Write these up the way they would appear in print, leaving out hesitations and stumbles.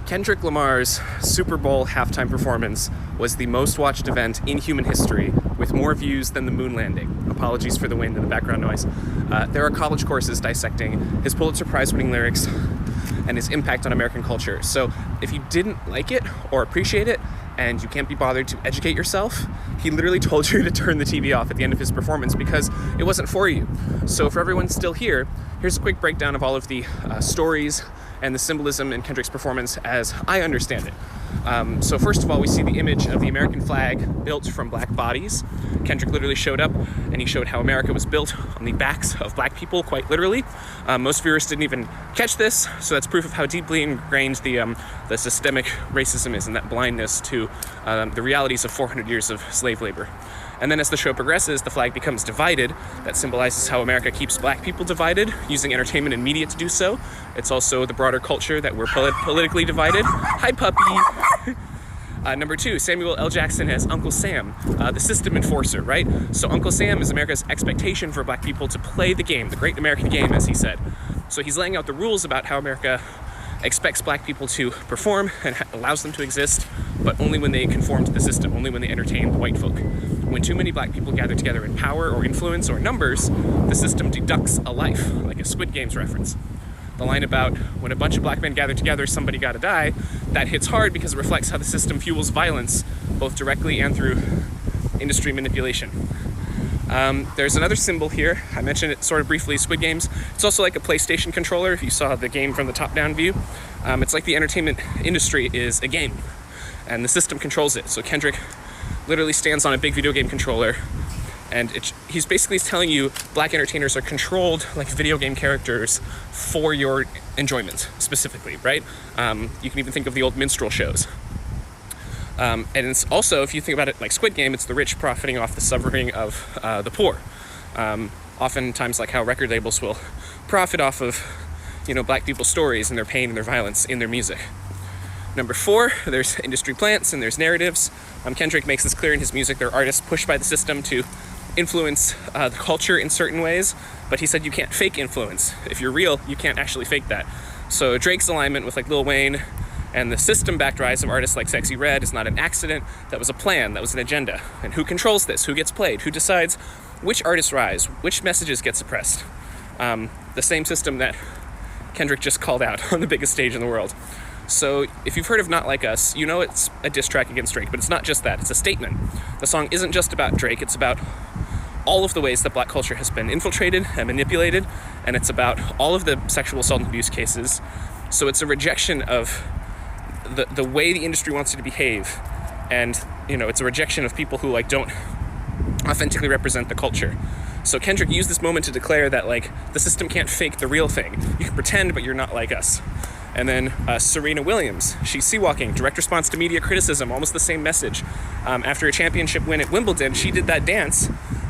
Kendrick Lamar's Super Bowl halftime performance was the most watched event in human history, with more views than the moon landing. Apologies for the wind and the background noise. There are college courses dissecting his Pulitzer Prize-winning lyrics and his impact on American culture. So if you didn't like it or appreciate it, and you can't be bothered to educate yourself, he literally told you to turn the TV off at the end of his performance because it wasn't for you. So for everyone still here, here's a quick breakdown of all of the stories and the symbolism in Kendrick's performance as I understand it. So first of all, we see the image of the American flag built from black bodies. Kendrick literally showed up and he showed how America was built on the backs of black people, quite literally. Most viewers didn't even catch this, so that's proof of how deeply ingrained the systemic racism is and that blindness to the realities of 400 years of slave labor. And then as the show progresses, the flag becomes divided. That symbolizes how America keeps black people divided, using entertainment and media to do so. It's also the broader culture that we're politically divided. Hi, puppy! Number two, Samuel L. Jackson as Uncle Sam, the system enforcer, right? So Uncle Sam is America's expectation for black people to play the game, the great American game, as he said. So he's laying out the rules about how America expects black people to perform and allows them to exist, but only when they conform to the system, only when they entertain the white folk. When too many black people gather together in power or influence or numbers, the system deducts a life, like a Squid Games reference. The line about when a bunch of black men gather together, somebody gotta die, that hits hard because it reflects how the system fuels violence, both directly and through industry manipulation. There's another symbol here. I mentioned it sort of briefly, Squid Games. It's also like a PlayStation controller, if you saw the game from the top-down view. It's like the entertainment industry is a game, and the system controls it. So Kendrick literally stands on a big video game controller, and he's basically telling you black entertainers are controlled like video game characters for your enjoyment, specifically, right? You can even think of the old minstrel shows. And it's also, if you think about it like Squid Game, it's the rich profiting off the suffering of the poor. Oftentimes, like how record labels will profit off of, black people's stories and their pain and their violence in their music. Number four, there's industry plants and there's narratives. Kendrick makes this clear in his music. There are artists pushed by the system to influence the culture in certain ways, but he said you can't fake influence. If you're real, you can't actually fake that. So Drake's alignment with like Lil Wayne and the system-backed rise of artists like Sexy Red is not an accident. That was a plan, that was an agenda. And who controls this? Who gets played? Who decides which artists rise? Which messages get suppressed? The same system that Kendrick just called out on the biggest stage in the world. So if you've heard of Not Like Us, you know it's a diss track against Drake, but it's not just that, it's a statement. The song isn't just about Drake, it's about all of the ways that black culture has been infiltrated and manipulated, and it's about all of the sexual assault and abuse cases. So it's a rejection of the way the industry wants you to behave, and it's a rejection of people who don't authentically represent the culture. So Kendrick used this moment to declare that the system can't fake the real thing. You can pretend, but you're not like us. And then Serena Williams, she's sea-walking, direct response to media criticism, almost the same message. After a championship win at Wimbledon, she did that dance,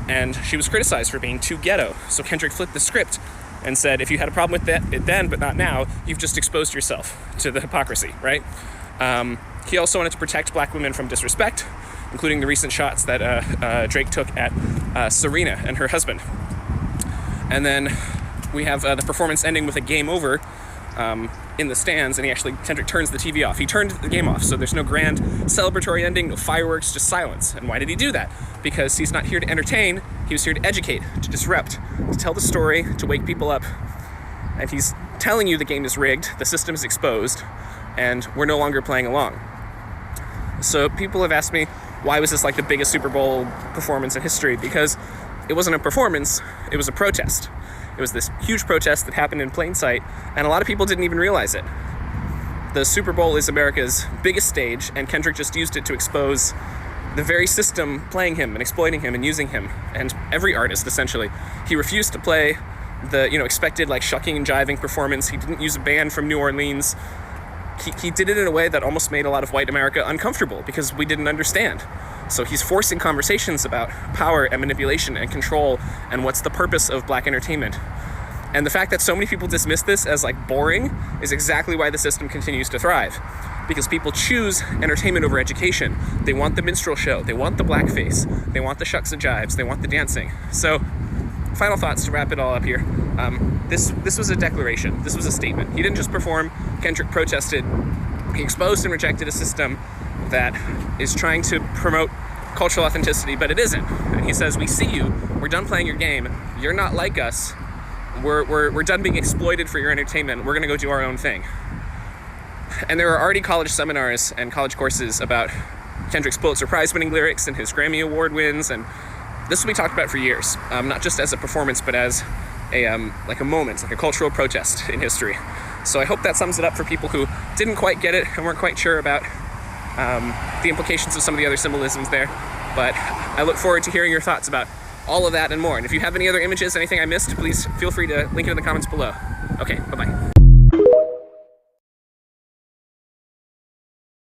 and she was criticized for being too ghetto. So Kendrick flipped the script and said, if you had a problem with it then, but not now, you've just exposed yourself to the hypocrisy, right? He also wanted to protect black women from disrespect, including the recent shots that Drake took at Serena and her husband. And then we have the performance ending with a game over in the stands, and Kendrick turns the TV off. He turned the game off, so there's no grand celebratory ending, no fireworks, just silence. And why did he do that? Because he's not here to entertain, he was here to educate, to disrupt, to tell the story, to wake people up. And he's telling you the game is rigged, the system is exposed, and we're no longer playing along. So people have asked me, why was this the biggest Super Bowl performance in history? Because it wasn't a performance, it was a protest. It was this huge protest that happened in plain sight, and a lot of people didn't even realize it. The Super Bowl is America's biggest stage, and Kendrick just used it to expose the very system playing him and exploiting him and using him, and every artist, essentially. He refused to play the expected shucking and jiving performance. He didn't use a band from New Orleans. He did it in a way that almost made a lot of white America uncomfortable because we didn't understand. So he's forcing conversations about power and manipulation and control and what's the purpose of black entertainment. And the fact that so many people dismiss this as boring is exactly why the system continues to thrive. Because people choose entertainment over education. They want the minstrel show, they want the blackface, they want the shucks and jives, they want the dancing. So final thoughts to wrap it all up here. This was a declaration. This was a statement. He didn't just perform. Kendrick protested He exposed and rejected a system that is trying to promote cultural authenticity, but it isn't. And he says, we see you, we're done playing your game, you're not like us, we're done being exploited for your entertainment, we're gonna go do our own thing. And there are already college seminars and college courses about Kendrick's Pulitzer Prize winning lyrics and his Grammy Award wins, and this will be talked about for years, not just as a performance, but as a moment, like a cultural protest in history. So I hope that sums it up for people who didn't quite get it and weren't quite sure about the implications of some of the other symbolisms there. But I look forward to hearing your thoughts about all of that and more. And if you have any other images, anything I missed, please feel free to link it in the comments below. Okay, bye-bye.